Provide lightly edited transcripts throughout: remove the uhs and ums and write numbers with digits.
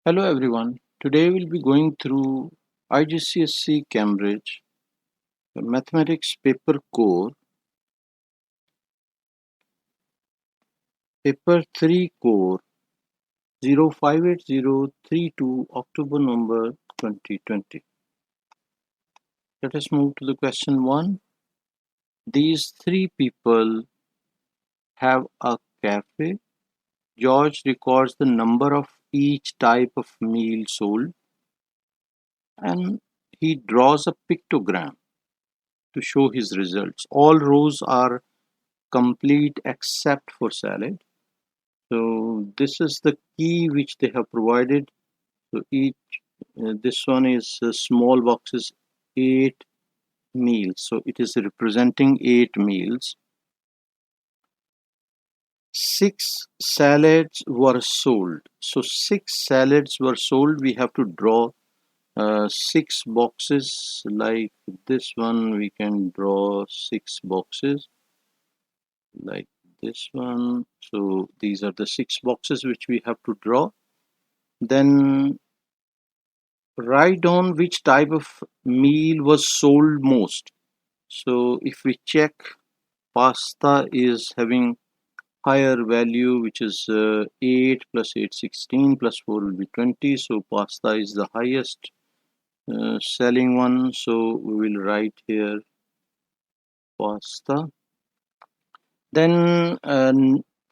Hello everyone. Today we'll be going through IGCSE Cambridge Mathematics Paper Core, Paper 3 Core 058032 October November 2020. Let us move to the question 1. These three people have a cafe. George records the number of each type of meal sold and he draws a pictogram to show his results. All rows are complete except for salad. So this is the key which they have provided. So each this one is small boxes 8 meals. So it is representing 8 meals. 6 salads were sold. So 6 salads were sold. We have to draw 6 boxes like this one. We can draw 6 boxes like this one. So these are the 6 boxes which we have to draw. Then write down which type of meal was sold most. So if we check, pasta is having higher value, which is 8 plus 8 16 plus 4 will be 20. So pasta is the highest selling one. So we will write here pasta. Then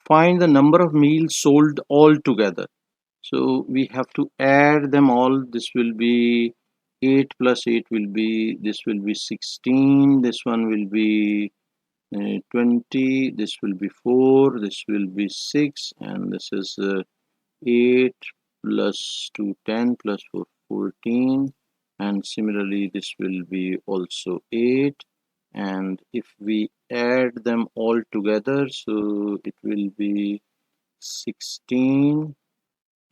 find the number of meals sold all together. So we have to add them all. This will be 8 plus 8 will be, this will be 16, this one will be 20, this will be 4, this will be 6, and this is 8 plus 2 10 plus 4 14, and similarly this will be also 8, and if we add them all together, so it will be 16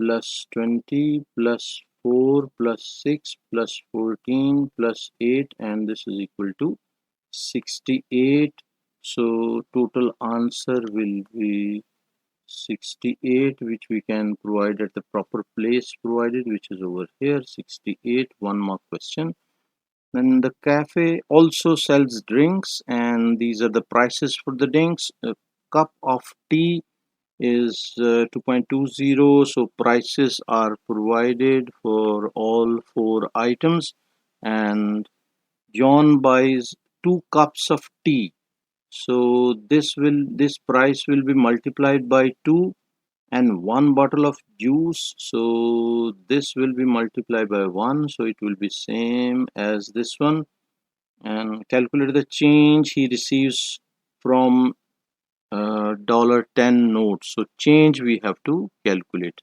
plus 20 plus 4 plus 6 plus 14 plus 8, and this is equal to 68. So total answer will be 68, which we can provide at the proper place provided, which is over here. 68, 1 mark question. Then the cafe also sells drinks, and these are the prices for the drinks. A cup of tea is 2.20. So prices are provided for all 4 items, and John buys 2 cups of tea. So this price will be multiplied by 2, and 1 bottle of juice, so this will be multiplied by 1, so it will be same as this one. And calculate the change he receives from $10 notes. So change we have to calculate.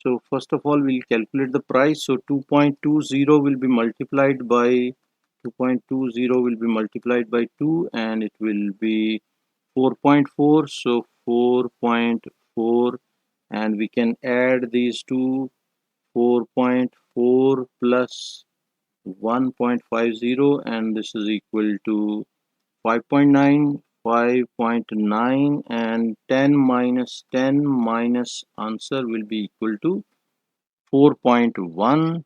So first of all we'll calculate the price. So 2.20 will be multiplied by 2.20 will be multiplied by 2, and it will be 4.4. So 4.4, and we can add these two. 4.4 plus 1.50, and this is equal to 5.9, 5.9, and 10 minus 10 minus answer will be equal to 4.1.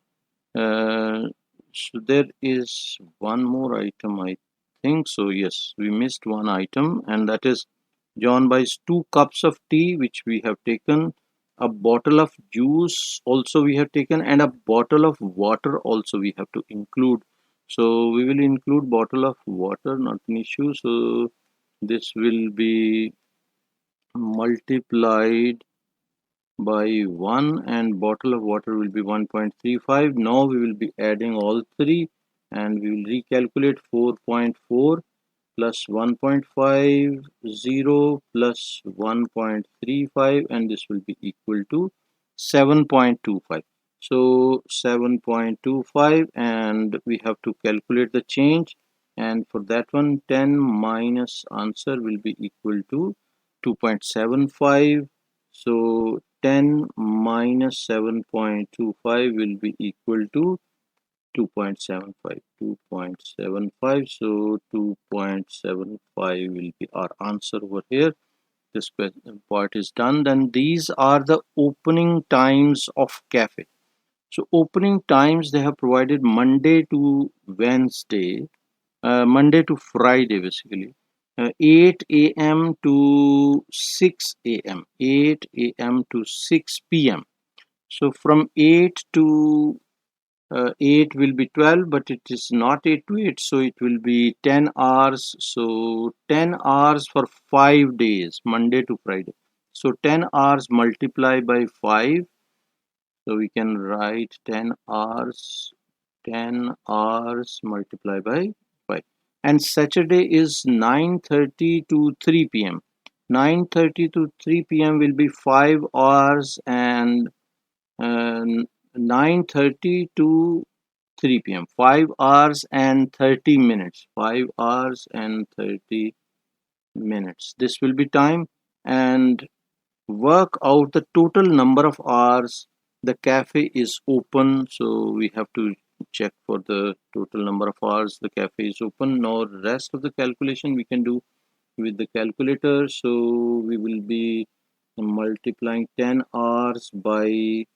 So there is one more item, I think. So yes, we missed one item, and that is John buys 2 cups of tea, which we have taken. A bottle of juice also we have taken, and a bottle of water also we have to include. So we will include bottle of water, not an issue. So this will be multiplied by 1, and bottle of water will be 1.35. Now we will be adding all three, and we will recalculate 4.4 plus 1.50 plus 1.35, and this will be equal to 7.25. So 7.25, and we have to calculate the change, and for that one 10 minus answer will be equal to 2.75. So 10 minus 7.25 will be equal to 2.75. 2.75. So 2.75 will be our answer over here. This part is done. Then these are the opening times of cafe. So opening times they have provided Monday to Wednesday, Monday to Friday basically. 8 a.m. to 6 a.m. 8 a.m. to 6 p.m. So from 8 to 8 will be 12, but it is not 8 to 8, so it will be 10 hours. So 10 hours for 5 days, Monday to Friday. So 10 hours multiply by 5. So we can write 10 hours multiply by 5. And Saturday is 9:30 to 3 p.m. 9:30 to 3 p.m. will be 5 hours, and uh, 9:30 to 3 p.m. 5 hours and 30 minutes. 5 hours and 30 minutes. This will be time, and work out the total number of hours the cafe is open. So we have to check for the total number of hours the cafe is open. Now rest of the calculation we can do with the calculator. So we will be multiplying 10 hours by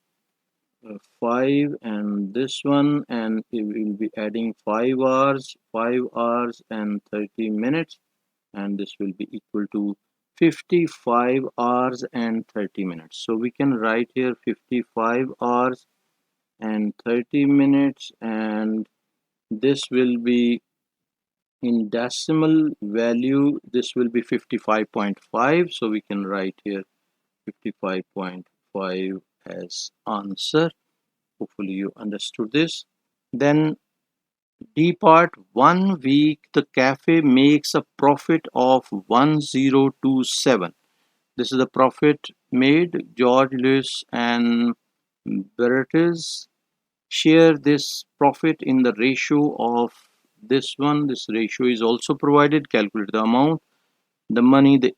5 and this one, and we will be adding 5 hours and 30 minutes, and this will be equal to 55 hours and 30 minutes. So we can write here 55 hours and 30 minutes, and this will be in decimal value, this will be 55.5. So we can write here 55.5 as answer. Hopefully you understood this. Then D part, 1 week the cafe makes a profit of 1027. This is the profit made. George, Lewis and Bertes share this profit in the ratio of this one. This ratio is also provided. Calculate the amount, the money they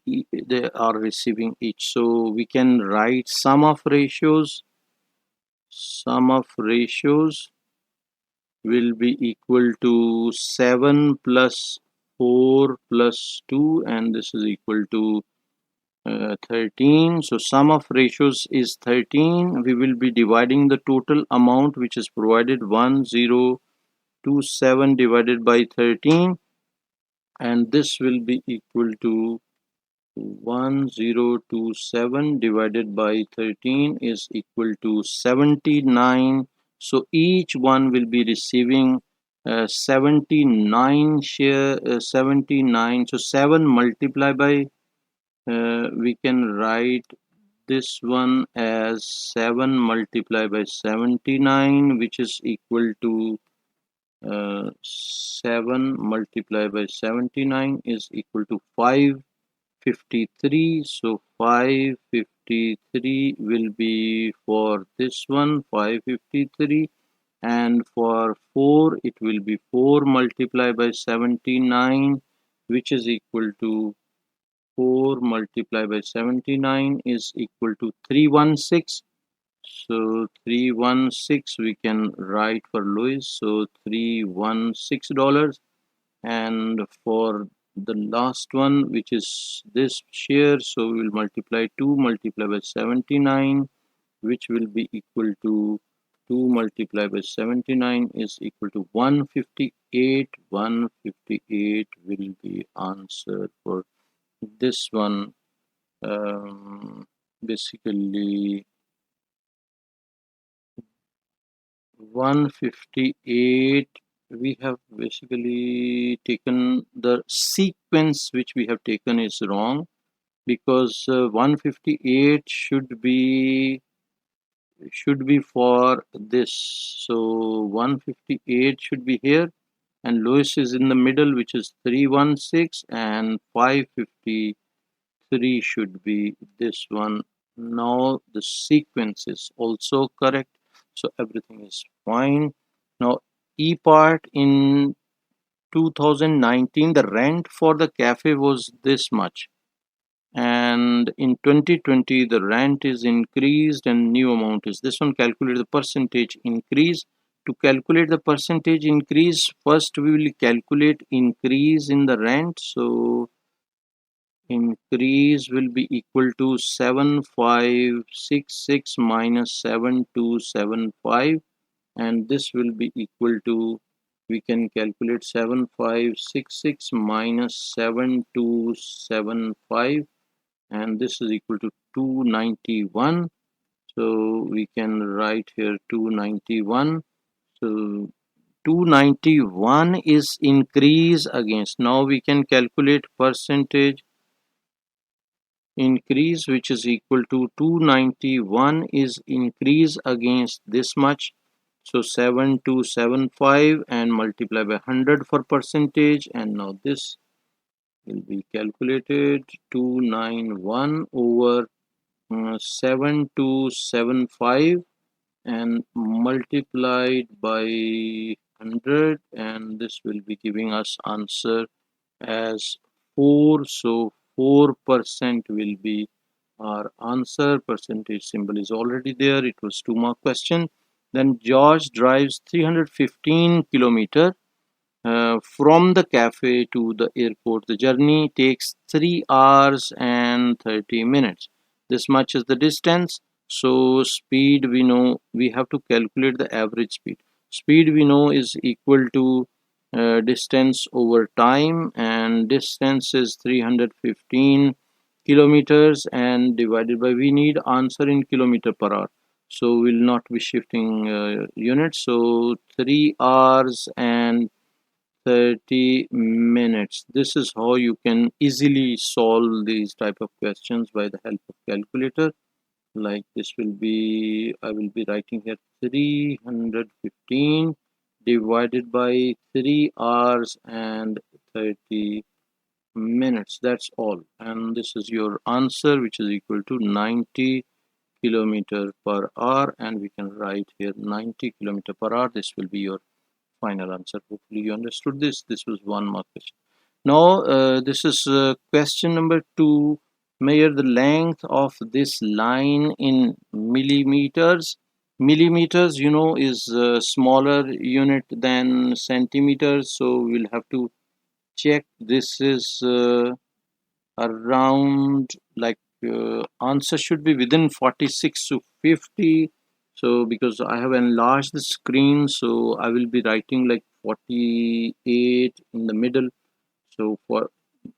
are receiving each. So we can write sum of ratios. Sum of ratios will be equal to 7 plus 4 plus 2, and this is equal to 13. So sum of ratios is 13. We will be dividing the total amount which is provided, 1027 divided by 13, and this will be equal to 1027 divided by 13 is equal to 79. So each one will be receiving 79 share, 79. So 7 multiplied by, we can write this one as 7 multiplied by 79, which is equal to 7 multiplied by 79 is equal to 553. So 553 will be for this one, 553, and for 4 it will be 4 multiplied by 79, which is equal to 4 multiplied by 79 is equal to 316. So 316 we can write for Louis. So $316. And for the last one, which is this share, so we will multiply 2 multiplied by 79, which will be equal to 2 multiplied by 79 is equal to 158. 158 will be answer for this one. Basically 158, we have basically taken the sequence which we have taken is wrong, because 158 should be for this. So 158 should be here, and Lewis is in the middle, which is 316, and 553 should be this one. Now the sequence is also correct, so everything is fine. Now E part, in 2019 the rent for the cafe was this much, and in 2020 the rent is increased and new amount is this one. Calculate the percentage increase. To calculate the percentage increase, first we will calculate increase in the rent. So increase will be equal to 7566 minus 7275, and this will be equal to, we can calculate 7566 minus 7275, and this is equal to 291. So we can write here 291. So 291 is increase against. Now we can calculate percentage increase, which is equal to 291 is increase against this much. So 7275 and multiply by 100 for percentage, and now this will be calculated 291 over 7275 and multiplied by 100, and this will be giving us answer as 4. So 4% will be our answer. Percentage symbol is already there. It was 2-mark question. Then George drives 315 kilometer from the cafe to the airport. The journey takes 3 hours and 30 minutes. This much is the distance. So speed, we know we have to calculate the average speed. Speed we know is equal to distance over time, and distance is 315 kilometers, and divided by, we need answer in kilometer per hour. So we'll not be shifting units. So 3 hours and 30 minutes. This is how you can easily solve these type of questions by the help of calculator. Like this will be, I will be writing here 315 divided by 3 hours and 30 minutes. That's all, and this is your answer, which is equal to 90 kilometer per hour, and we can write here 90 kilometer per hour. This will be your final answer. Hopefully you understood this. This was 1-mark question. Now this is question number 2. Measure the length of this line in millimeters. Millimeters, you know, is a smaller unit than centimeters, so we'll have to check. This is around, like, answer should be within 46 to 50. So because I have enlarged the screen, so I will be writing like 48 in the middle. So for,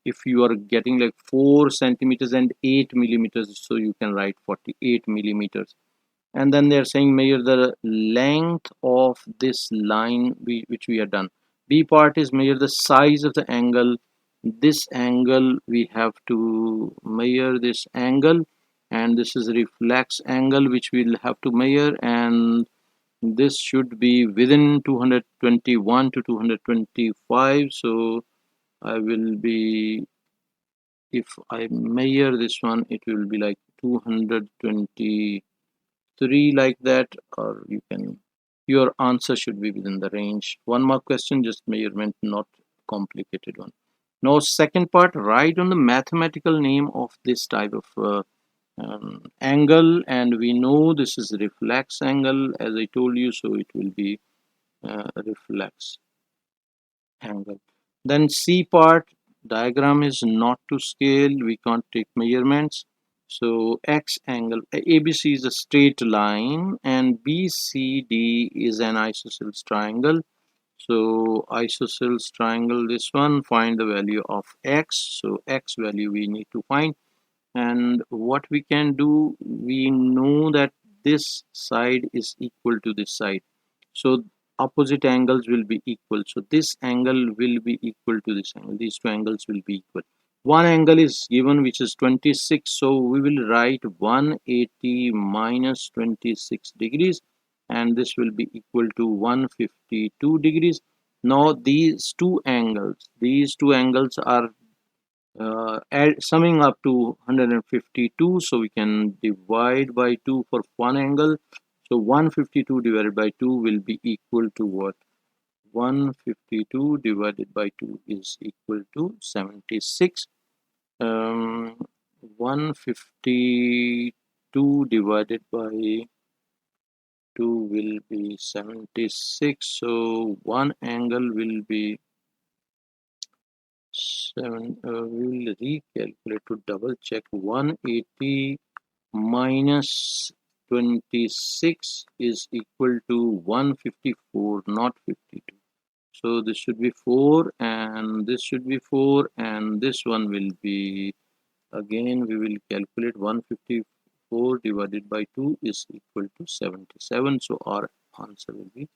if you are getting like 4 centimeters and 8 millimeters, so you can write 48 millimeters. And then they're saying measure the length of this line, which we have done. B part is measure the size of the angle. This angle we have to measure, this angle, and this is reflex angle which we'll have to measure, and this should be within 221 to 225. So I will be, if I measure this one, it will be like 223, like that, or you can, your answer should be within the range. 1-mark question, just measurement, not complicated one. Now second part, write on the mathematical name of this type of angle, and we know this is reflex angle, as I told you, so it will be reflex angle. Then C part, diagram is not to scale, we can't take measurements. So X angle, ABC is a straight line, and BCD is an isosceles triangle. So isosceles triangle, this one, find the value of X. So X value we need to find, and what we can do, we know that this side is equal to this side, so opposite angles will be equal. So this angle will be equal to this angle, these two angles will be equal. One angle is given, which is 26, so we will write 180 minus 26 degrees, and this will be equal to 152 degrees. Now these two angles are summing up to 152, so we can divide by 2 for one angle. So 152 divided by 2 will be equal to what? 152 divided by 2 is equal to 76. 152 divided by 2 will be 76, so one angle will be We will recalculate to double check. 180 minus 26 is equal to 154, not 52. So this should be 4 and this should be 4 and this one will be, again we will calculate 154 divided by 2 is equal to 77. So our answer will be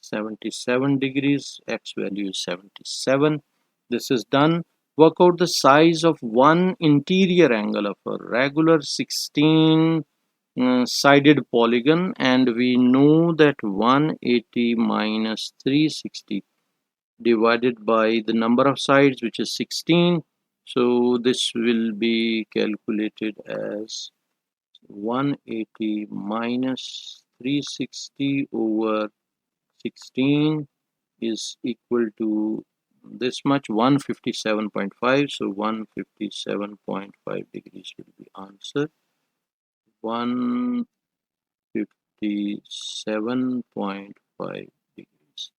77 degrees. X value is 77. This is done. Work out the size of one interior angle of a regular 16 sided polygon, and we know that 180 minus 360 divided by the number of sides, which is 16. So this will be calculated as 180 minus 360 over 16 is equal to this much, 157.5. So 157.5 degrees will be answer. 157.5 degrees.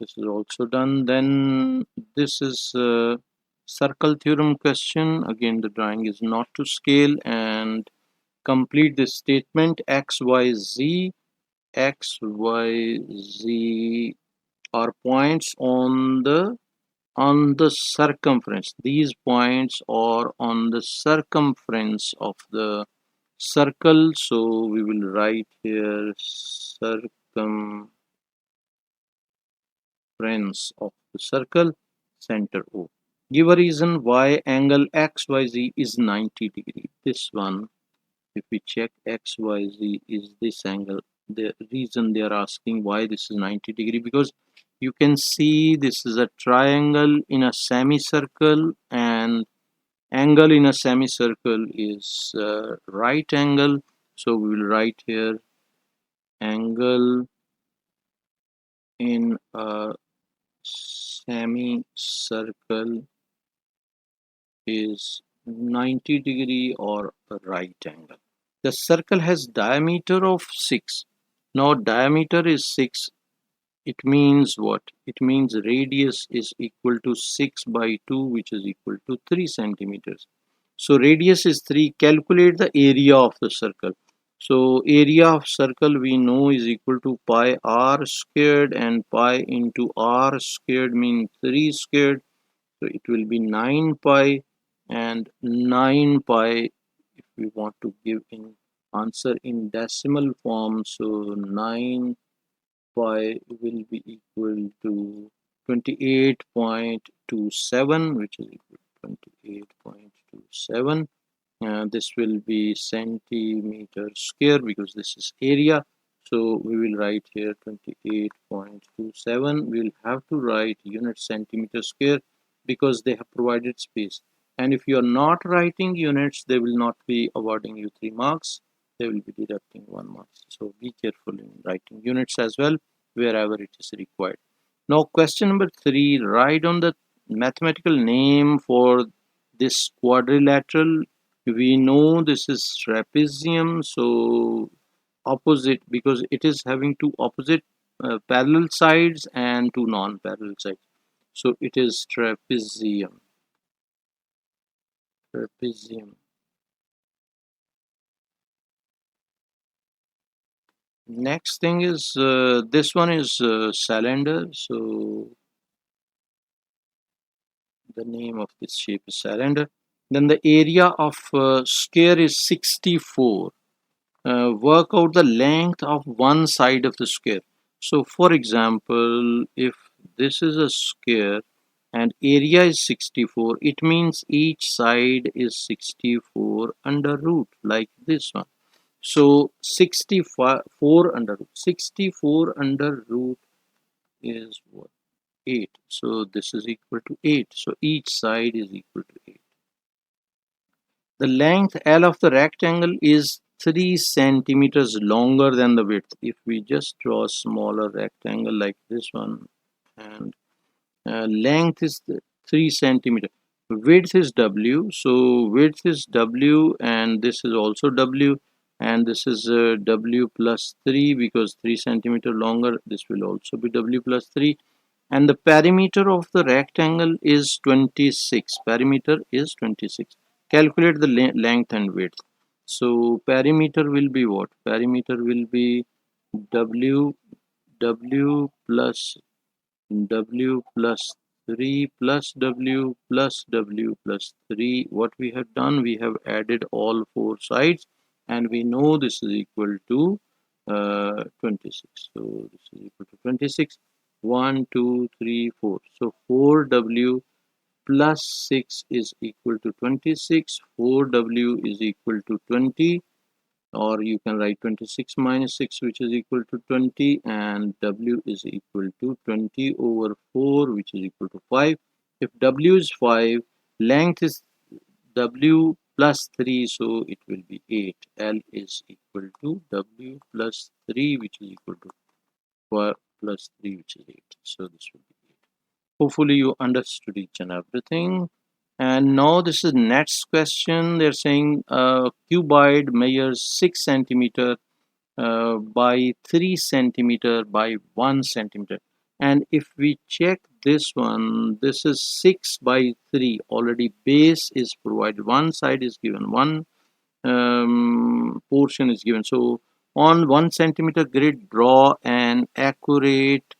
This is also done. Then this is a circle theorem question. Again, the drawing is not to scale, and complete this statement. X, Y, Z are points on the circumference. These points are on the circumference of the circle. So we will write here circumference of the circle, center O. Give a reason why angle XYZ is 90 degree. This one, if we check XYZ is this angle. The reason they are asking why this is 90 degree, because you can see this is a triangle in a semicircle, and angle in a semicircle is right angle. So we will write here angle in a semicircle is 90 degree or a right angle. The circle has diameter of 6. Now diameter is 6. It means what? It means radius is equal to 6 by 2, which is equal to 3 centimeters. So radius is 3. Calculate the area of the circle. So area of circle we know is equal to pi r squared, and pi into r squared means 3 squared. So it will be 9 pi, and 9 pi if we want to give in answer in decimal form. So 9 pi will be equal to 28.27, which is equal to 28.27. This will be centimeter square because this is area. So we will write here 28.27. We will have to write unit centimeter square because they have provided space. And if you are not writing units, they will not be awarding you 3 marks. They will be deducting 1 mark. So be careful in writing units as well wherever it is required. Now question number 3, write on the mathematical name for this quadrilateral. We know this is trapezium, so opposite, because it is having two opposite parallel sides and two non-parallel sides. So it is trapezium. Next thing is this one is cylinder. So the name of this shape is cylinder. Then the area of sphere is 64. Work out the length of one side of the square. So for example, if this is a square and area is 64, it means each side is 64 under root, like this one. So 64 under root. 64 under root is what? 8. So this is equal to 8. So each side is equal to 8. The length L of the rectangle is 3 centimeters longer than the width. If we just draw a smaller rectangle like this one, and length is 3 centimeter, width is W, so width is W, and this is also W, and this is W plus 3, because 3 centimeter longer, this will also be W plus 3. and the perimeter of the rectangle is 26. Perimeter is 26. Calculate the length and width. So perimeter will be what? Perimeter will be w w plus w plus 3 plus w plus w plus 3. What we have done, we have added all four sides, and we know this is equal to 26. So this is equal to 26. 1 2 3 4. So 4w plus 6 is equal to 26. 4w is equal to 20, or you can write 26 minus 6, which is equal to 20, and w is equal to 20 over 4, which is equal to 5. If w is 5, length is w plus 3, so it will be 8. L is equal to w plus 3, which is equal to 4 plus 3, which is 8. So this will be 8. Hopefully you understood each and everything. And now this is next question. They're saying cuboid measures 6 centimeter by 3 centimeter by 1 centimeter. And if we check this one, this is 6 by 3. Already base is provided. One side is given, one portion is given. So on 1 centimeter grid, draw an accurate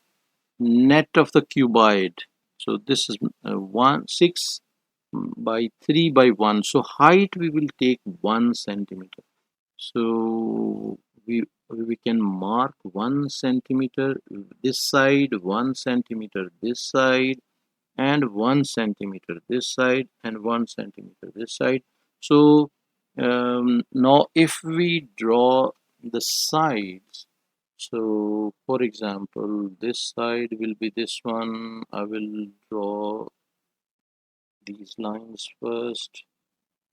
net of the cuboid. So this is 6 by 3 by 1. So height we will take 1 centimeter. So we can mark 1 centimeter this side, 1 centimeter this side, and 1 centimeter this side, and 1 centimeter this side. So now if we draw the sides, so for example, this side will be this one. I will draw these lines first,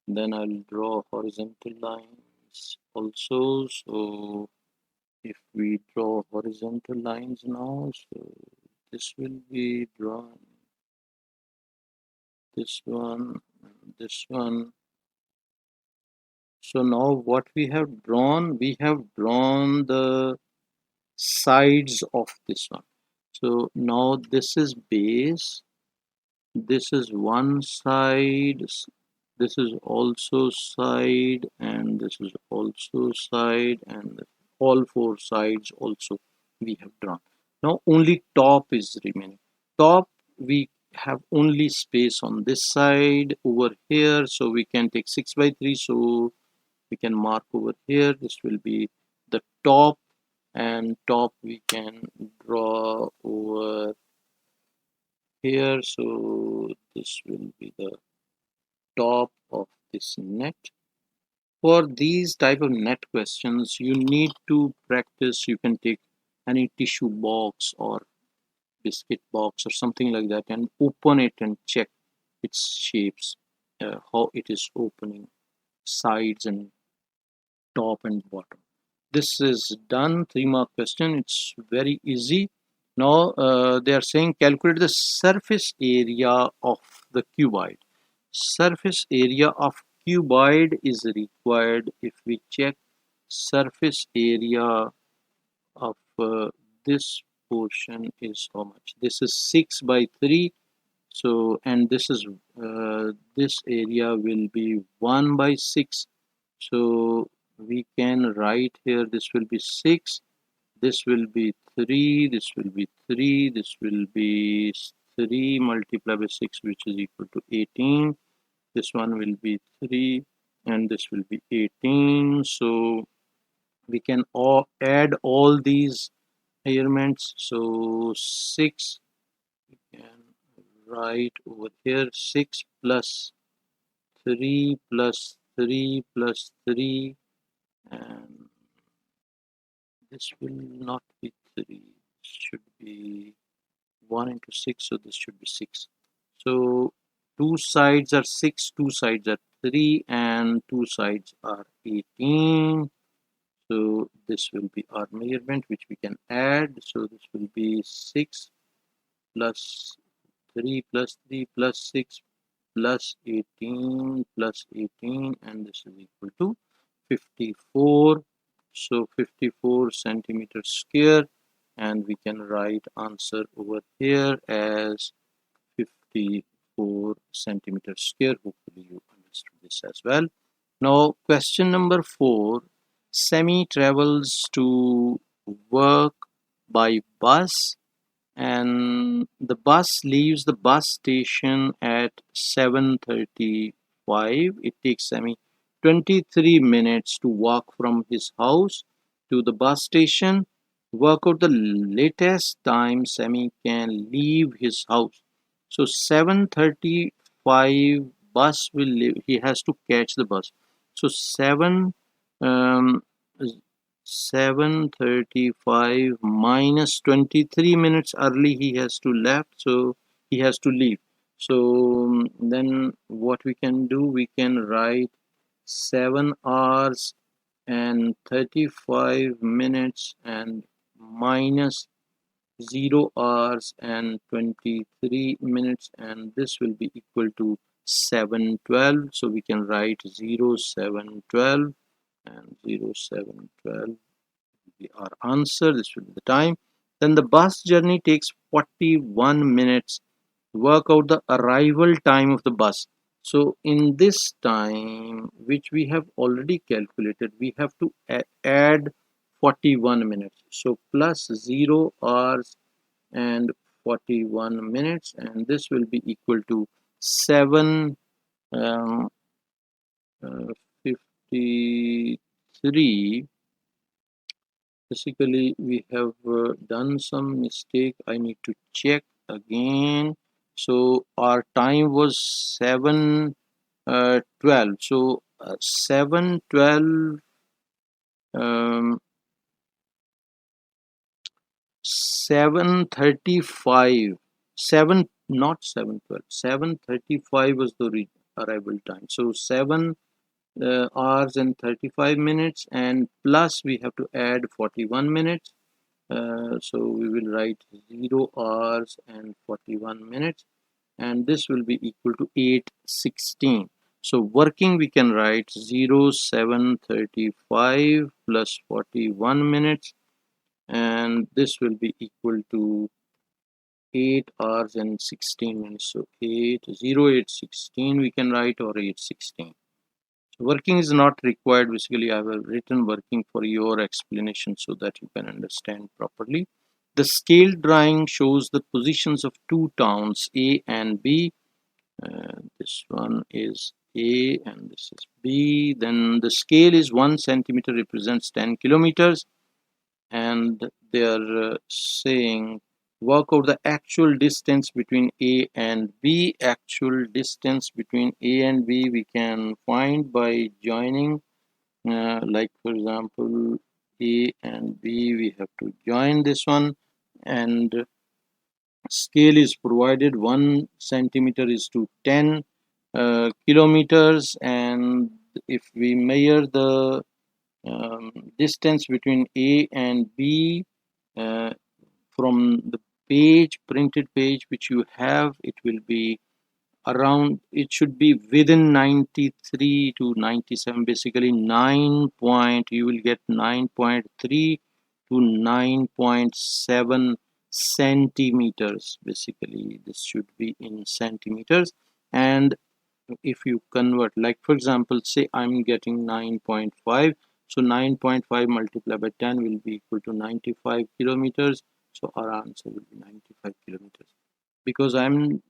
then I'll draw horizontal lines also. So if we draw horizontal lines now, so this will be drawn, this one, this one. So now what we have drawn the sides of this one. So now this is base, this is one side, this is also side, and this is also side, and all four sides also we have drawn. Now only top is remaining. Top, we have only space on this side over here, so we can take 6 by 3, so we can mark over here. This will be the top, and top we can draw over here, so this will be the top of this net. For these type of net questions, you need to practice. You can take any tissue box or biscuit box or something like that and open it and check its shapes, how it is opening, sides and top and bottom. This is done. 3-mark question. It's very easy. Now they are saying calculate the surface area of the cuboid. Surface area of cuboid is required. If we check surface area of this portion is how much? This is 6 by 3. So, and this is this area will be 1 by 6. So we can write here, this will be 6, this will be 3, this will be 3, this will be 3 multiplied by 6, which is equal to 18. This one will be 3, and this will be 18. So we can add all these measurements. So 6, we can write over here 6 plus 3 plus 3 plus 3, and this will not be 3, it should be 1 into 6, so this should be 6. So two sides are 6, two sides are 3, and two sides are 18. So this will be our measurement, which we can add. So this will be 6 plus 3 plus 3 plus 6 plus 18 plus 18, and this is equal to 54. So 54 centimeters square. and we can write answer over here as 54 centimeters square. Hopefully you understood this as well. Now question number 4. Semi travels to work by bus, and the bus leaves the bus station at 7:35. It takes Semi 23 minutes to walk from his house to the bus station. Work out the latest time Semi can leave his house. So 7:35 bus will leave. He has to catch the bus. So um, 7:35 minus 23 minutes early he has to left, so he has to leave. So then what we can do, we can write 7 hours and 35 minutes and minus 0 hours and 23 minutes, and this will be equal to 7:12. So we can write 07:12 and 07:12 our answer. This will be the time. Then the bus journey takes 41 minutes. Work out the arrival time of the bus. So in this time, which we have already calculated, we have to add 41 minutes. So plus 0 hours and 41 minutes, and this will be equal to 7 um, 53. Basically we have done some mistake. I need to check again. So our time was 7:12. So 7:12 um, 7:35 7 not 7:12 7:35 was the arrival time. So 7 hours and 35 minutes, and plus we have to add 41 minutes. So we will write 0 hours and 41 minutes, and this will be equal to 8:16. So working, we can write 07:35 plus 41 minutes, and this will be equal to 8 hours and 16 minutes. So 8:16 we can write, or 8:16. Working is not required. Basically I have written working for your explanation so that you can understand properly. The scale drawing shows the positions of two towns A and B. This one is A and this is B. Then the scale is 1 centimeter represents 10 kilometers, and they are saying work out the actual distance between A and B. Actual distance between A and B we can find by joining, like for example A and B, we have to join this one, and scale is provided. 1 centimeter is to 10 kilometers, and if we measure the distance between A and B uh, from the printed page which you have, it will be around, it should be within 93 to 97, basically 9 point, you will get 9.3 to 9.7 centimeters. Basically this should be in centimeters, and if you convert, like for example say I'm getting 9.5, so 9.5 multiplied by 10 will be equal to 95 kilometers. So our answer will be 95 kilometers. Because I'm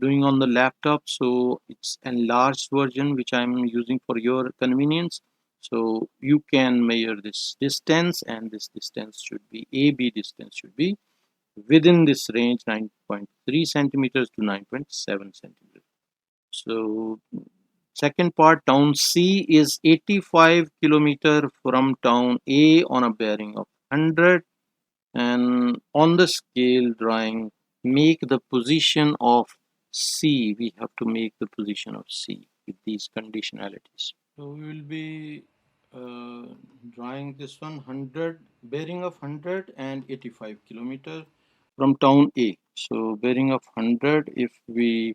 doing on the laptop, so it's enlarged version which I'm using for your convenience. So you can measure this distance, and this distance should be AB distance should be within this range, 9.3 centimeters to 9.7 centimeters. So second part, town C is 85 kilometer from town A on a bearing of 100, and on the scale drawing make the position of C. We have to make the position of C with these conditionalities. So we will be drawing this one, 100 bearing of 100 and 85 kilometer from town A. So bearing of 100, if we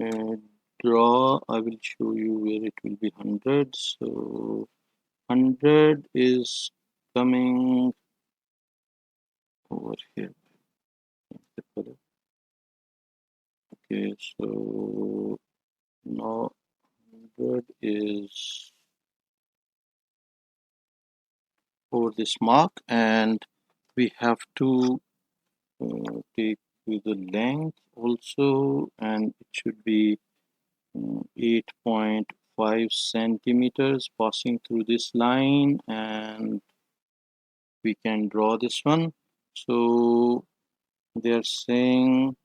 uh, draw, I will show you where it will be 100. So 100 is coming over here. Okay, so now 100 is over this mark, and we have to take with the length also, and it should be 8.5 centimeters passing through this line, and we can draw this one. So they're saying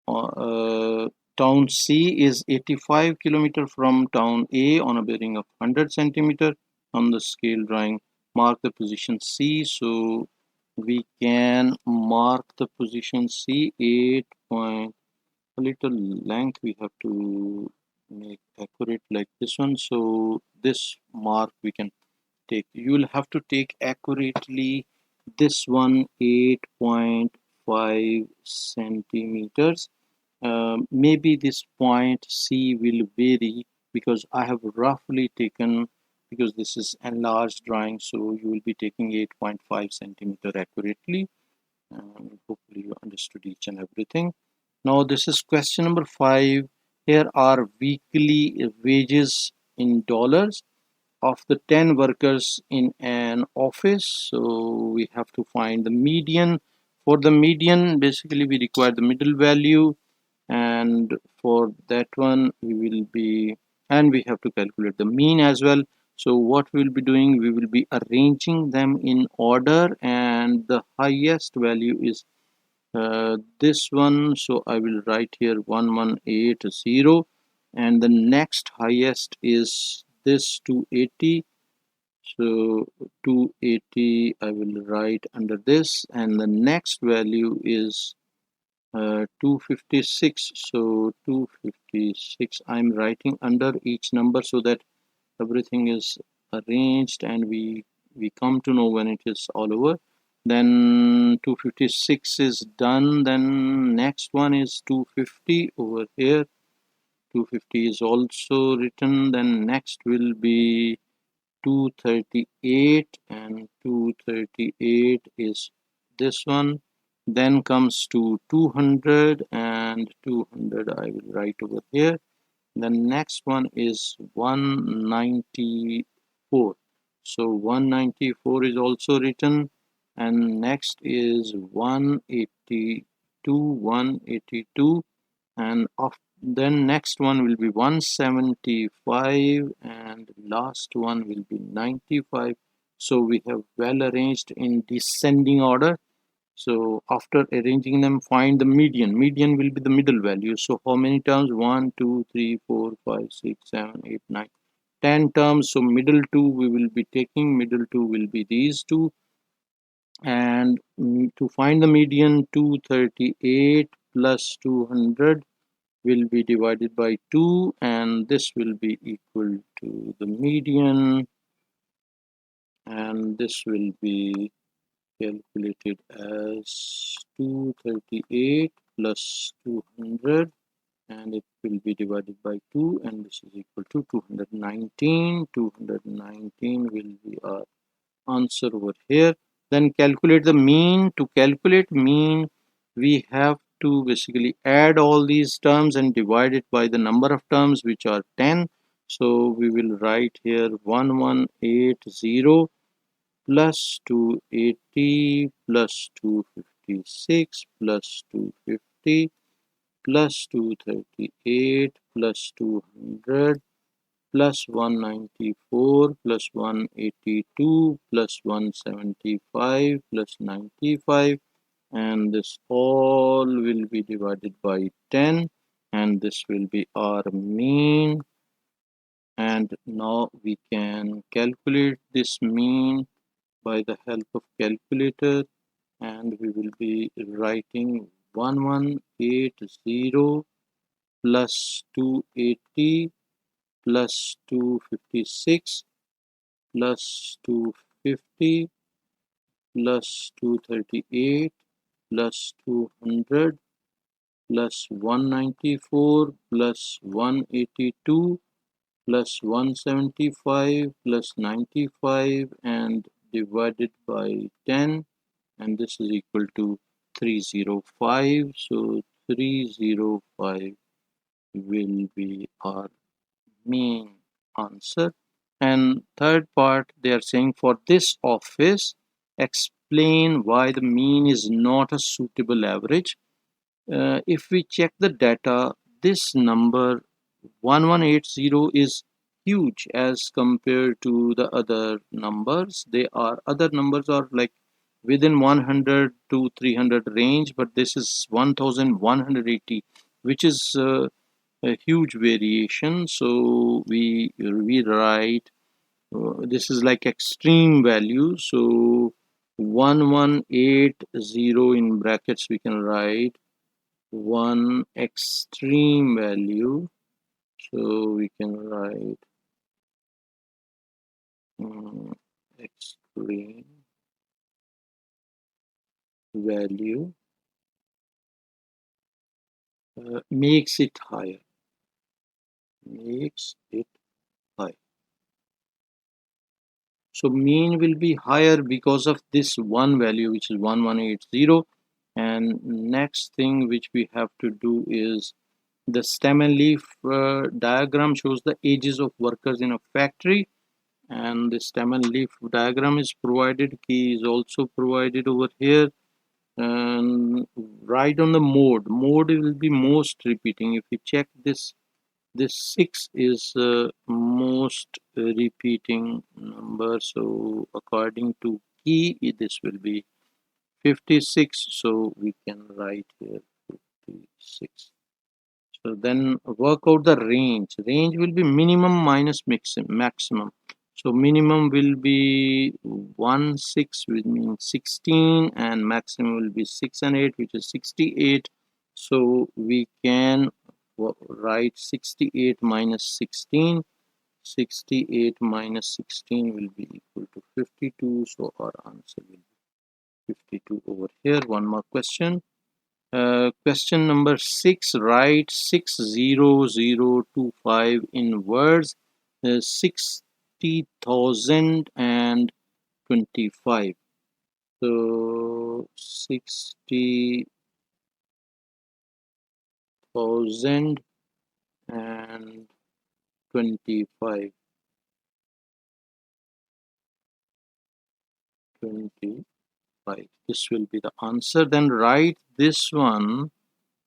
town C is 85 kilometer from town A on a bearing of 100 centimeter. On the scale drawing, mark the position C. So we can mark the position C 8 point, a little length we have to make accurate like this one. So this mark we can take. You will have to take accurately this one 8.5 centimeters. Maybe this point C will vary because I have roughly taken, because this is enlarged drawing, so you will be taking 8.5 centimeter accurately, and hopefully you understood each and everything. Now this is question number 5. Here are weekly wages in dollars of the 10 workers in an office. So we have to find the median. For the median, basically we require the middle value, and for that one we will be, and we have to calculate the mean as well. So what we will be doing, we will be arranging them in order, and the highest value is this one. So I will write here 1180, and the next highest is this 280. So 280 I will write under this, and the next value is 256. So 256 I'm writing under each number so that everything is arranged and we come to know when it is all over. Then 256 is done. Then next one is 250 over here. 250 is also written. Then next will be 238, and 238 is this one. Then comes to 200, and 200 I will write over here. The next one is 194. So 194 is also written, and next is 182, 182, and then next one will be 175, and last one will be 95. So we have well arranged in descending order. So after arranging them, find the median. Median will be the middle value. So how many terms? 1, 2, 3, 4, 5, 6, 7, 8, 9, 10 terms. So middle two we will be taking. Middle two will be these two. And to find the median, 238 plus 200 will be divided by 2, and this will be equal to the median, and this will be calculated as 238 plus 200, and it will be divided by 2, and this is equal to 219. 219 will be our answer over here. Then calculate the mean. To calculate mean, we have to basically add all these terms and divide it by the number of terms, which are 10. So we will write here 1180 plus 280 plus 256 plus 250 plus 238 plus 200 plus 194 plus 182 plus 175 plus 95, and this all will be divided by 10, and this will be our mean. And now we can calculate this mean by the help of calculator, and we will be writing 1180 plus 280 plus 256 plus 250 plus 238 plus 200 plus 194 plus 182 plus 175 plus 95, and divided by 10, and this is equal to 305. So 305 will be our main answer. And third part, they are saying for this office, explain why the mean is not a suitable average. If we check the data, this number 1180 is huge as compared to the other numbers. Other numbers are like within 100 to 300 range, but this is 1180, which is a huge variation. So we write this is like extreme value. So 1180 in brackets we can write one extreme value. So we can write extreme value makes it higher, makes it high. So mean will be higher because of this one value, which is 1180. And next thing which we have to do is the stem and leaf diagram shows the ages of workers in a factory, and the stem and leaf diagram is provided. Key is also provided over here. And right on the mode will be most repeating. If you check this 6 is most repeating number. So according to key, this will be 56. So we can write here 56. So then work out the range. Range will be minimum minus maximum. So minimum will be 1 6, which means 16, and maximum will be 6 and 8, which is 68. So we can write 68 minus 16. 68 minus 16 will be equal to 52. So our answer will be 52 over here. One more question. Question number 6. Write 60025 in words. 60,025. So 60,025. 25. This will be the answer. Then write this one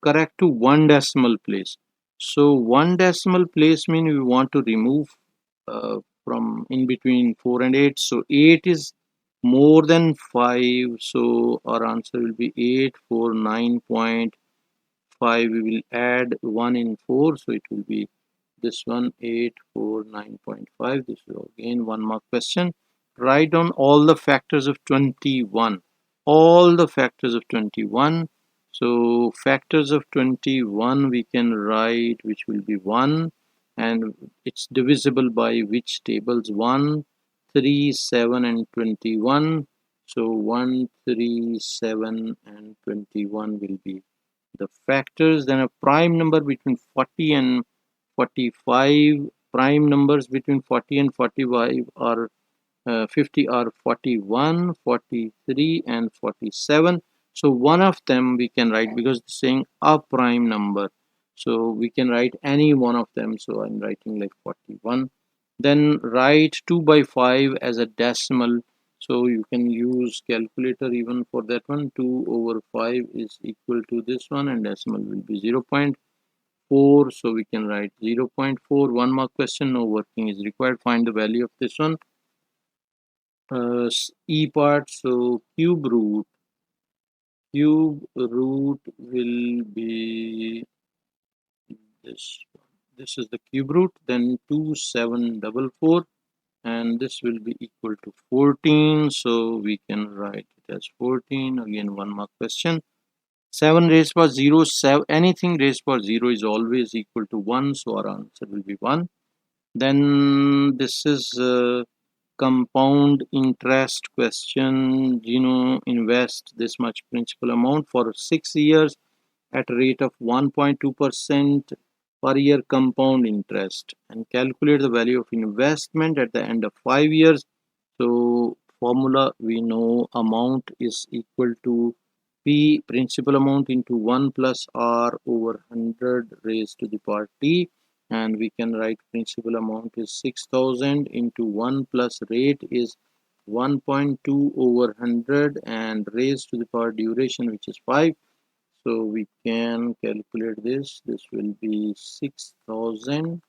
correct to one decimal place. So one decimal place means we want to remove from in between 4 and 8. So 8 is more than 5. So our answer will be 849.5. We will add 1 in 4. So it will be this one 849.5. This is again one more question. Write down all the factors of 21. All the factors of 21. So factors of 21 we can write, which will be 1, and it's divisible by which tables? 1, 3, 7 and 21. So 1, 3, 7 and 21 will be the factors. Then a prime number between 40 and 45. Prime numbers between 40 and 45 are 50 are 41, 43 and 47. So one of them we can write, because it's saying a prime number, so we can write any one of them. So I'm writing like 41. Then write 2 by 5 as a decimal. So you can use calculator even for that one. 2 over 5 is equal to this one, and decimal will be 0.4. So we can write 0.4. One more question, no working is required. Find the value of this one. E part. So cube root will be this one. This is the cube root. Then 2744, and this will be equal to 14. So we can write it as 14. Again, one more question. 7 raised power 0, anything raised power 0 is always equal to 1. So our answer will be 1. Then this is compound interest question. Invest this much principal amount for 6 years at a rate of 1.2% per year compound interest, and calculate the value of investment at the end of 5 years. So formula we know amount is equal to P principal amount into 1 plus R over 100 raised to the power T, and we can write principal amount is 6000 into 1 plus rate is 1.2 over 100 and raised to the power duration, which is 5. So we can calculate this. This will be 6000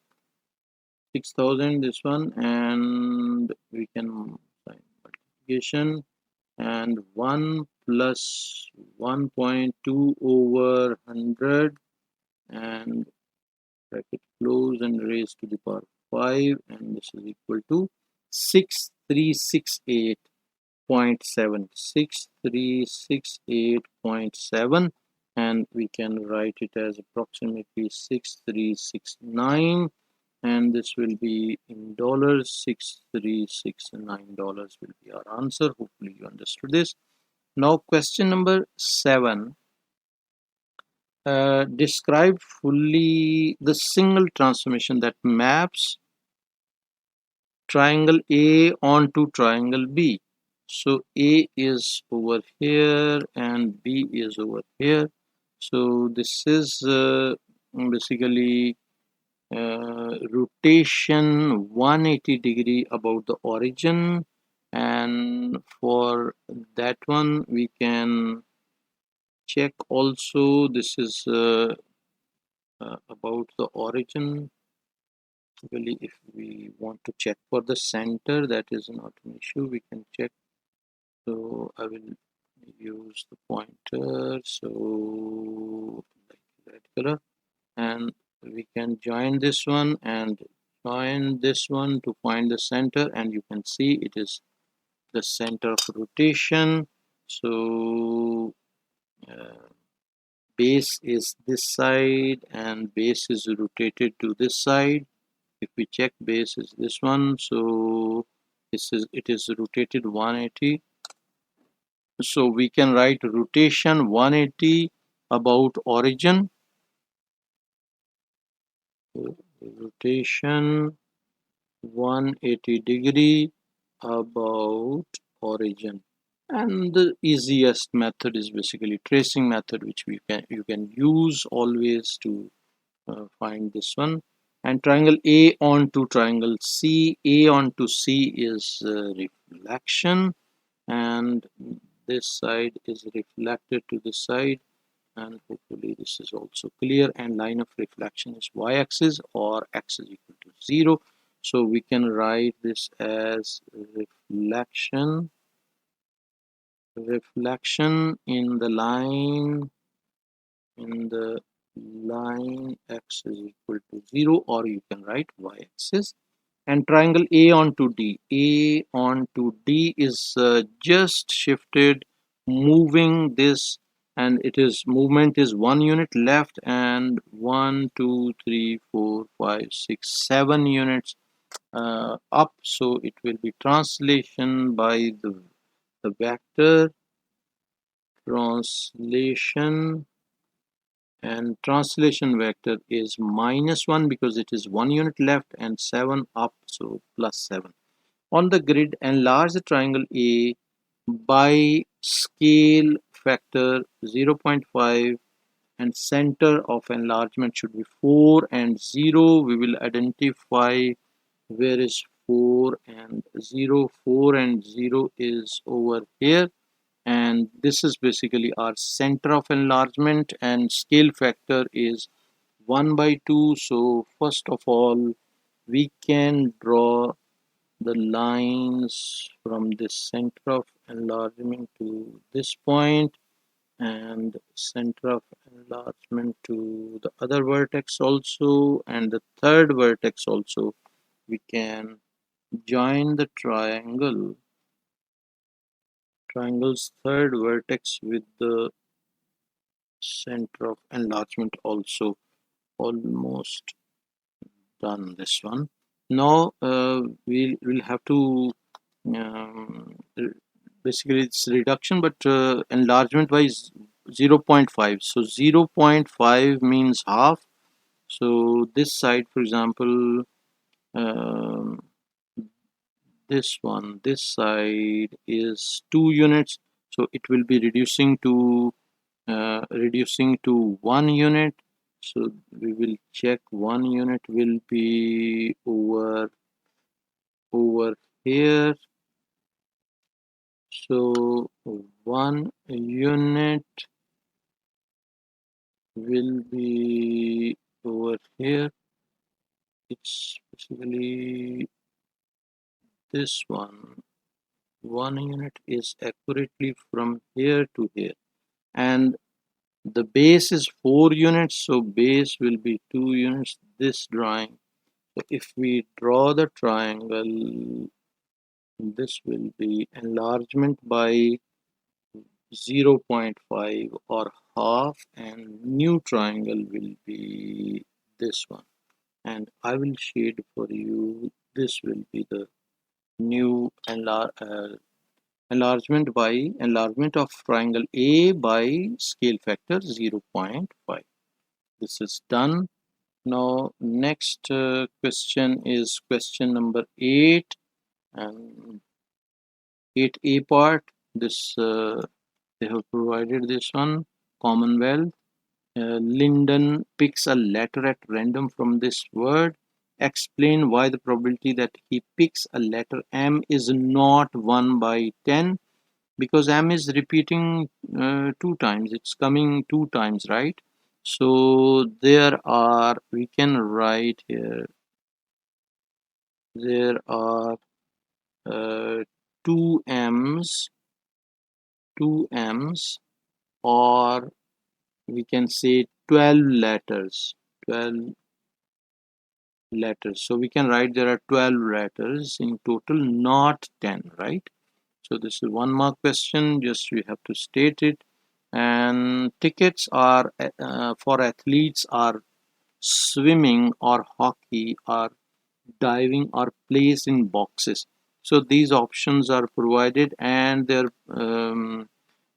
this one, and we can sign multiplication, and 1 plus 1.2 over 100 and bracket close and raised to the power 5, and this is equal to 6368.7, 6368.7, and we can write it as approximately 6369, and this will be in dollars. $6369 will be our answer. Hopefully you understood this. Now question number 7. Describe fully the single transformation that maps triangle A onto triangle B. So A is over here and B is over here. So this is basically rotation 180 degree about the origin, and for that one we can check also. This is about the origin. Really, if we want to check for the center, that is not an issue, we can check. So I will use the pointer, so like red color, and we can join this one and join this one to find the center, and you can see it is the center of rotation. So base is this side and base is rotated to this side. If we check, base is this one, so it is rotated 180. So we can write rotation 180 about origin, rotation 180 degree about origin. And the easiest method is basically tracing method, which you can use always to find this one. And triangle A onto triangle C, A onto C is reflection, and this side is reflected to this side, and hopefully this is also clear. And line of reflection is y-axis or x is equal to 0. So we can write this as reflection in the line x is equal to 0, or you can write y-axis. And triangle A onto D, A onto D is just shifted, moving this, and it is movement is 1 unit left and 1 2 3 4 5 6 7 units up. So it will be translation by the vector translation, and translation vector is -1 because it is 1 unit left and 7 up, so +7. On the grid, enlarge the triangle A by scale factor 0.5, and center of enlargement should be 4 and 0. We will identify where is 4 and 0. 4 and 0 is over here, and this is basically our center of enlargement, and scale factor is 1 by 2. So first of all, we can draw the lines from this center of enlargement to this point, and center of enlargement to the other vertex also, and the third vertex also. We can join the triangle's third vertex with the center of enlargement also. Almost done this one. Now we'll have to um, basically it's reduction, but enlargement wise 0.5. So 0.5 means half. So this side, for example, um, this one, this side is 2 units, so it will be reducing to 1 unit. So we will check 1 unit will be over here. So 1 unit will be over here. It's basically this one. 1 unit is accurately from here to here, and the base is 4 units, so base will be 2 units. This drawing, so if we draw the triangle, this will be enlargement by 0.5 or half, and new triangle will be this one, and I will shade for you. This will be the new enlargement of triangle A by scale factor 0.5. This is done. Now next question is question number 8, and 8A part. This they have provided this one. Commonwealth. Lyndon picks a letter at random from this word. Explain why the probability that he picks a letter M is not 1 by 10, because M is repeating 2 times. It's coming 2 times, right? So we can write here, there are uh, 2 M's, 2 M's, or we can say 12 letters, 12 letters. So we can write there are 12 letters in total, not 10, right? So this is 1 mark question, just you have to state it. And tickets are for athletes are swimming or hockey or diving or placed in boxes. So these options are provided, and their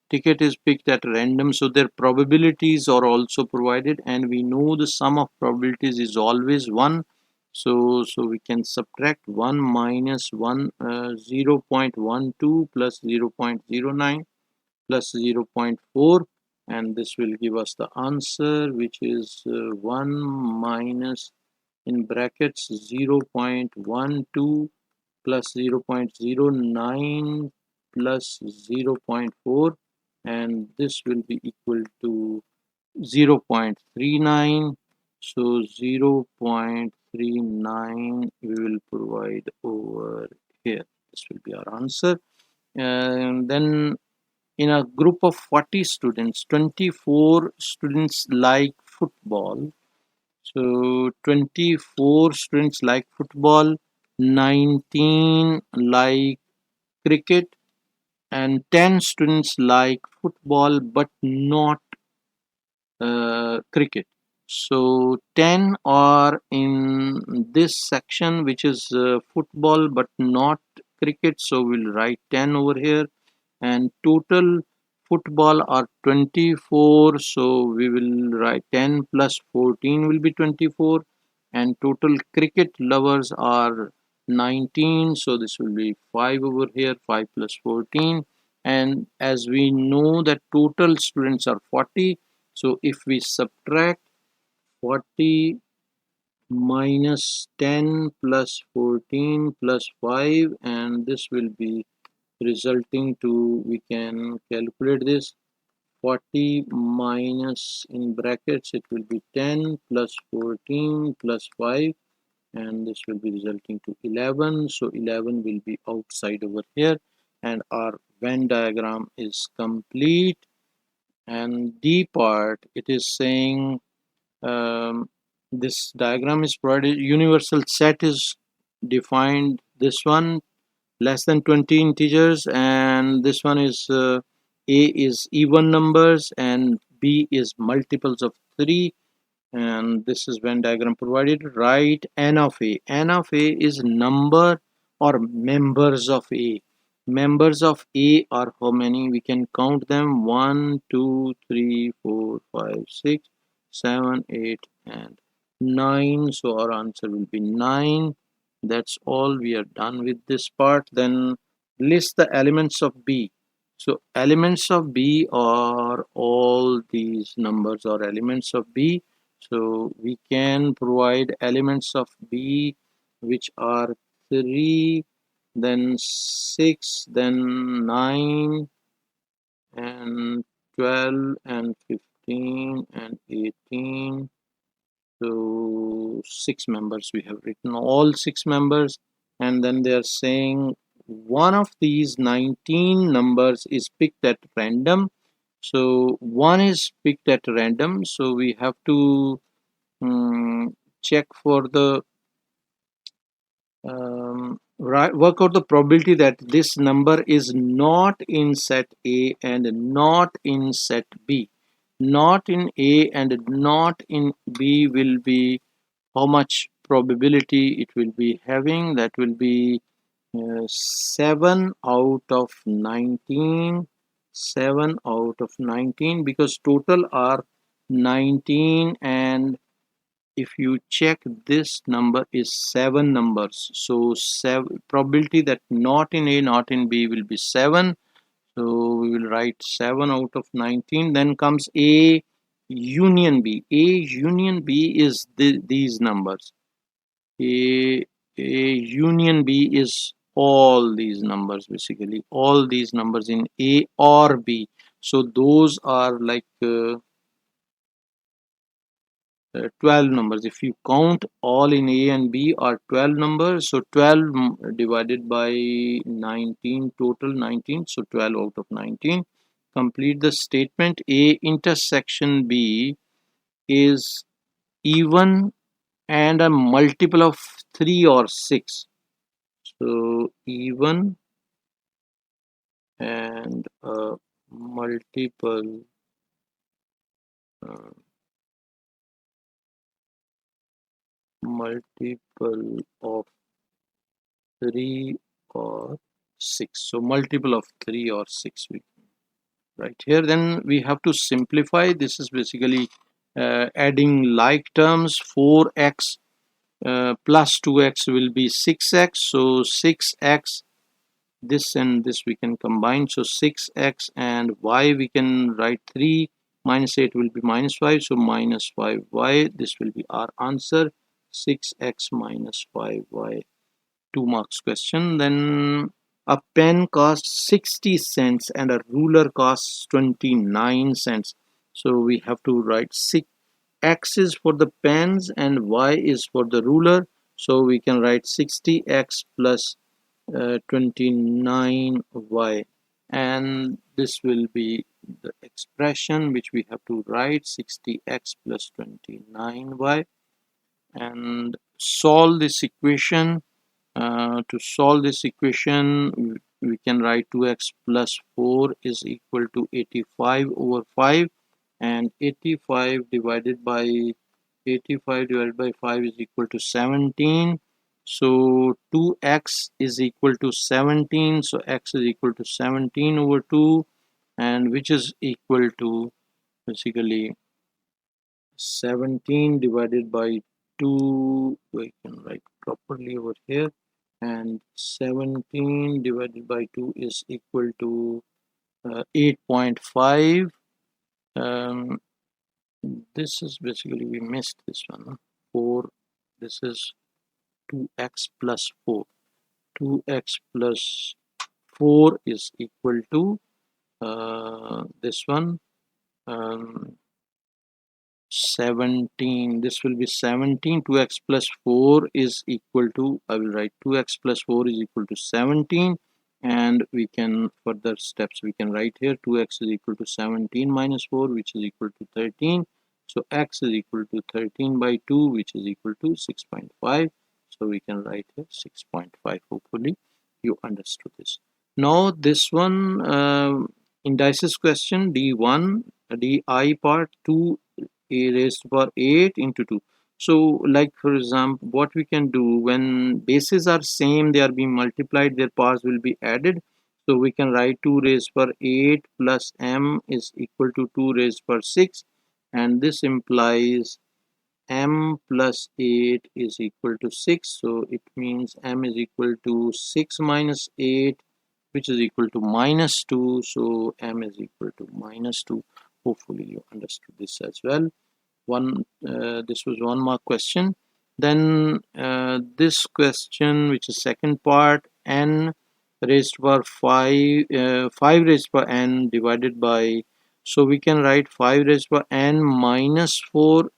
ticket is picked at random, so their probabilities are also provided, and we know the sum of probabilities is always 1. So we can subtract 1 minus 1, 0.12 plus 0.09 plus 0.4, and this will give us the answer, which is 1 minus, in brackets, 0.12 plus 0.09 plus 0.4, and this will be equal to 0.39. So 0.39 we will provide over here. This will be our answer. And then in a group of 40 students, 24 students like football. So 24 students like football, 19 like cricket, and 10 students like football but not cricket. So 10 are in this section, which is football but not cricket, so we'll write 10 over here. And total football are 24, so we will write 10 plus 14 will be 24, and total cricket lovers are 19, so this will be 5 over here, 5 plus 14. And as we know that total students are 40, so if we subtract 40 minus 10 plus 14 plus 5, and this will be resulting to, we can calculate this, 40 minus, in brackets it will be 10 plus 14 plus 5, and this will be resulting to 11. So 11 will be outside over here, and our Venn diagram is complete. And D part, it is saying this diagram is provided, universal set is defined, this one less than 20 integers, and this one is A is even numbers and B is multiples of 3, and this is Venn diagram provided. Write n of A. N of A is number or members of A. Members of A are how many? We can count them: 1 2 3 4 5 6 7 8 and 9. So our answer will be 9. That's all. We are done with this part. Then list the elements of B. So elements of B are all these numbers are elements of B. So we can provide elements of B which are 3, then 6, then 9, and 12, and 15, and 18. So 6 members we have written, all 6 members, and then they are saying one of these 19 numbers is picked at random. So one is picked at random, so we have to check for the right, work out the probability that this number is not in set A and not in set B. Not in A and not in B will be how much probability it will be having. That will be 7 out of 19. 7 out of 19, because total are 19, and if you check, this number is 7 numbers. So probability that not in A not in B will be 7. So we will write 7 out of 19. Then comes A union B. A union B is these numbers. A union B is all these numbers, basically all these numbers in A or B. So those are like 12 numbers. If you count all in A and B are 12 numbers, so 12 divided by 19, total 19, so 12 out of 19. Complete the statement. A intersection B is even and a multiple of 3 or 6. So even and a multiple uh, multiple of 3 or 6. So multiple of 3 or 6 we right here. Then we have to simplify. This is basically adding like terms. 4x plus 2x will be 6x. So 6x, this and this we can combine. So 6x and y we can write 3 minus 8 will be minus 5. So minus 5y. This will be our answer. 6x minus 5y. 2 marks question. Then a pen costs 60 cents and a ruler costs 29 cents. So we have to write 6. X is for the pens and y is for the ruler. So we can write 60x plus 29y, and this will be the expression which we have to write, 60x plus 29y, and solve this equation. To solve this equation, we can write 2x plus 4 is equal to 85 over 5, and 85 divided by 5 is equal to 17. So 2x is equal to 17. So x is equal to 17 over 2, and which is equal to basically 17 divided by 2. We can write properly over here, and 17 divided by 2 is equal to 8.5. This is basically, we missed this one, 4. This is 2x plus 4. 2x plus 4 is equal to this one, 17. This will be 17. 2x plus 4 is equal to, I will write 2x plus 4 is equal to 17, and we can further steps we can write here. 2x is equal to 17 minus 4, which is equal to 13. So x is equal to 13 by 2, which is equal to 6.5. So we can write here 6.5. Hopefully you understood this. Now this one, indices question, D1, di part 2 a raised to power 8 into 2. So like for example, what we can do, when bases are same, they are being multiplied, their powers will be added. So we can write 2 raised to power 8 plus m is equal to 2 raised to power 6, and this implies m plus 8 is equal to 6, so it means m is equal to 6 minus 8, which is equal to minus 2, so m is equal to minus 2. Hopefully you understood this as well. This was 1 mark question. Then this question, which is second part, n raised to power 5 raised to power n divided by, so we can write 5 raised to power n minus 4,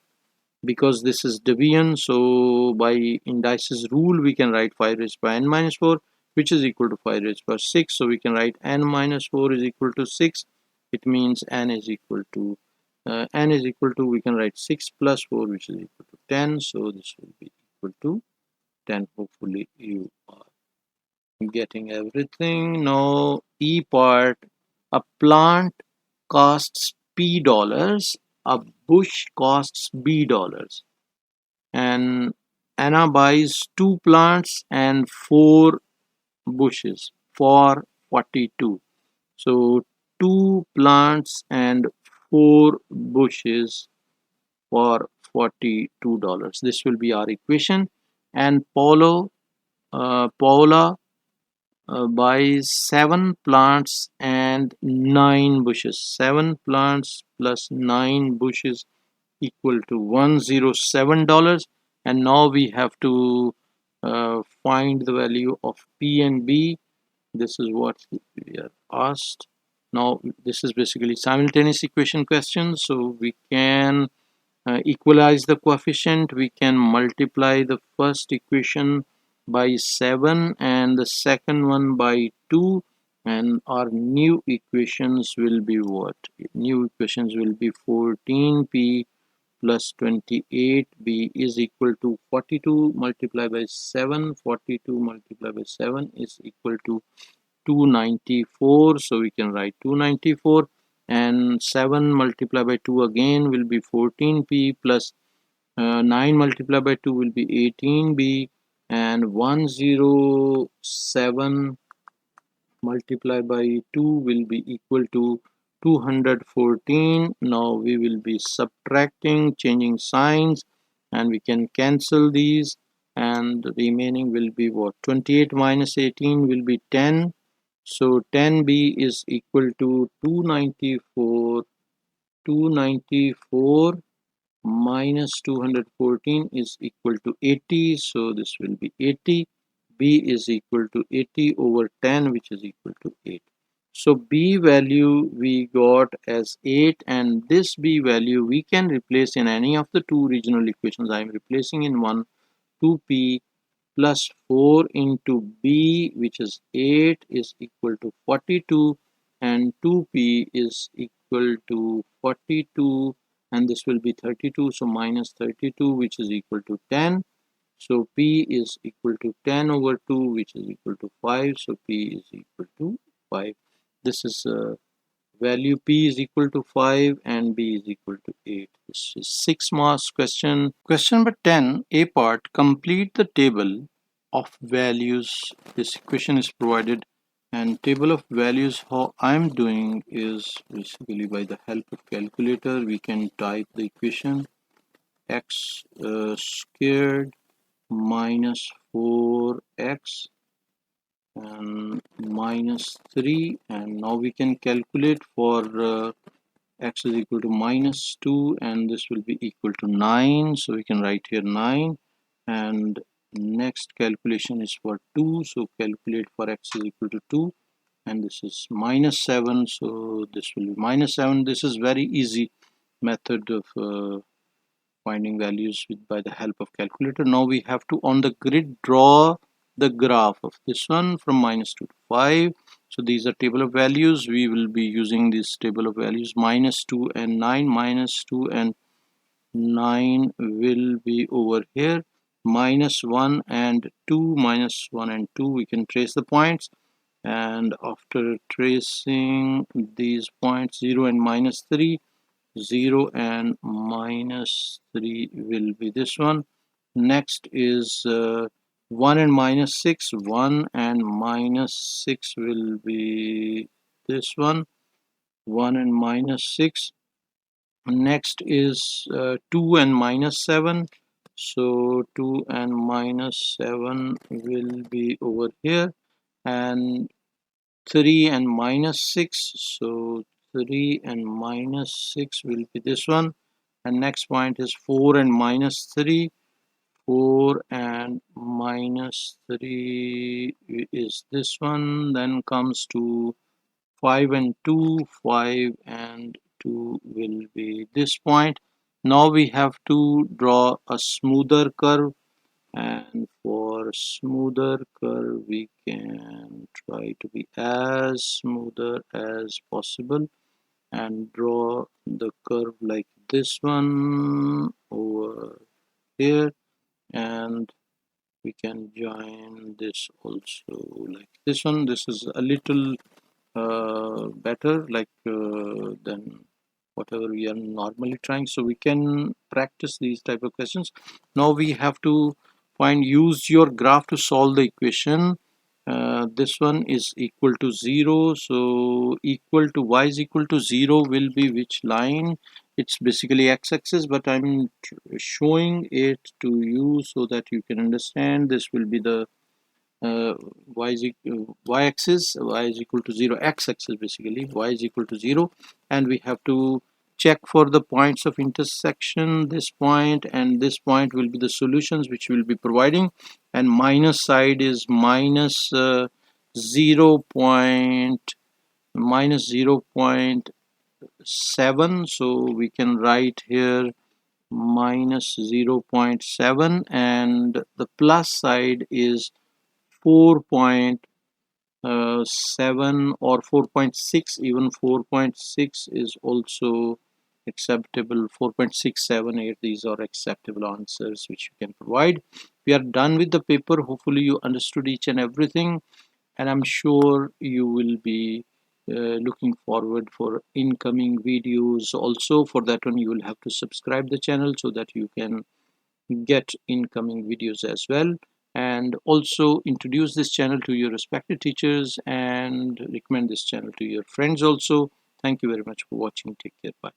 because this is division. So by indices rule we can write 5 raised by n minus 4, which is equal to 5 raised by 6. So we can write n minus 4 is equal to 6. It means n is equal to we can write 6 plus 4, which is equal to 10. So this will be equal to 10. Hopefully you are getting everything. Now E part, a plant costs P dollars, a bush costs B dollars, and Anna buys 2 plants and 4 bushes for 42. So 2 plants and 4 bushes for $42. This will be our equation. And Paula buys 7 plants and 9 bushes. 7 plants plus 9 bushes equal to $107. And now we have to find the value of P and B. This is what we are asked. Now this is basically simultaneous equation question, so we can equalize the coefficient. We can multiply the first equation by 7 and the second one by 2, and our new equations will be what? New equations will be 14p plus 28b is equal to 42 multiplied by 7. 42 multiplied by 7 is equal to 294. So we can write 294, and 7 multiplied by 2 again will be 14p plus 9 multiplied by 2 will be 18b, and 107 multiplied by 2 will be equal to 214. Now we will be subtracting, changing signs, and we can cancel these, and the remaining will be what? 28 minus 18 will be 10. So 10b is equal to 294. 294 minus 214 is equal to 80. So this will be 80. B is equal to 80 over 10, which is equal to 8. So B value we got as 8, and this B value we can replace in any of the two regional equations. I am replacing in one. 2P plus 4 into B, which is 8, is equal to 42, and 2P is equal to 42, and this will be 32, so minus 32, which is equal to 10. So P is equal to 10 over 2, which is equal to 5, so P is equal to 5. This is value P is equal to 5 and B is equal to 8. This is 6 marks question. Question number 10, A part, complete the table of values. This equation is provided, and table of values, how I'm doing is basically by the help of calculator. We can type the equation x squared minus 4x and minus 3, and now we can calculate for x is equal to minus 2, and this will be equal to 9, so we can write here 9. And next calculation is for 2, so calculate for x is equal to 2, and this is minus 7, so this will be minus 7. This is very easy method of finding values by the help of calculator. Now we have to on the grid draw the graph of this one from minus 2 to 5. So these are table of values. We will be using this table of values. Minus 2 and 9. Minus 2 and 9 will be over here. Minus 1 and 2. Minus 1 and 2. We can trace the points. And after tracing these points, 0 and minus 3. 0 and minus 3 will be this one. Next is 1 and minus 6. 1 and minus 6 will be this one. 1 and minus 6. Next is 2 and minus 7. So 2 and minus 7 will be over here, and 3 and minus 6. So 3 and minus 6 will be this one. And next point is 4 and minus 3. 4 and minus 3 is this one. Then comes to 5 and 2. 5 and 2 will be this point. Now we have to draw a smoother curve, and for smoother curve we can try to be as smoother as possible and draw the curve like this one over here, and we can join this also like this one. This is a little better than whatever we are normally trying, so we can practice these type of questions. Now we have to use your graph to solve the equation. This one is equal to 0, so equal to y is equal to 0 will be which line? It's basically x-axis, but I'm showing it to you so that you can understand. This will be the y-axis. Y is equal to 0, x-axis basically, y is equal to 0, and we have to check for the points of intersection. This point and this point will be the solutions which we'll be providing, and minus side is minus 0 point minus 0.7, so we can write here minus 0.7, and the plus side is 4.7 or 4.6. Even 4.6 is also acceptable. 4.678, these are acceptable answers which you can provide. We are done with the paper. Hopefully you understood each and everything, and I'm sure you will be looking forward for incoming videos. Also, for that one you will have to subscribe the channel so that you can get incoming videos as well, and also introduce this channel to your respected teachers and recommend this channel to your friends also. Thank you very much for watching. Take care. Bye.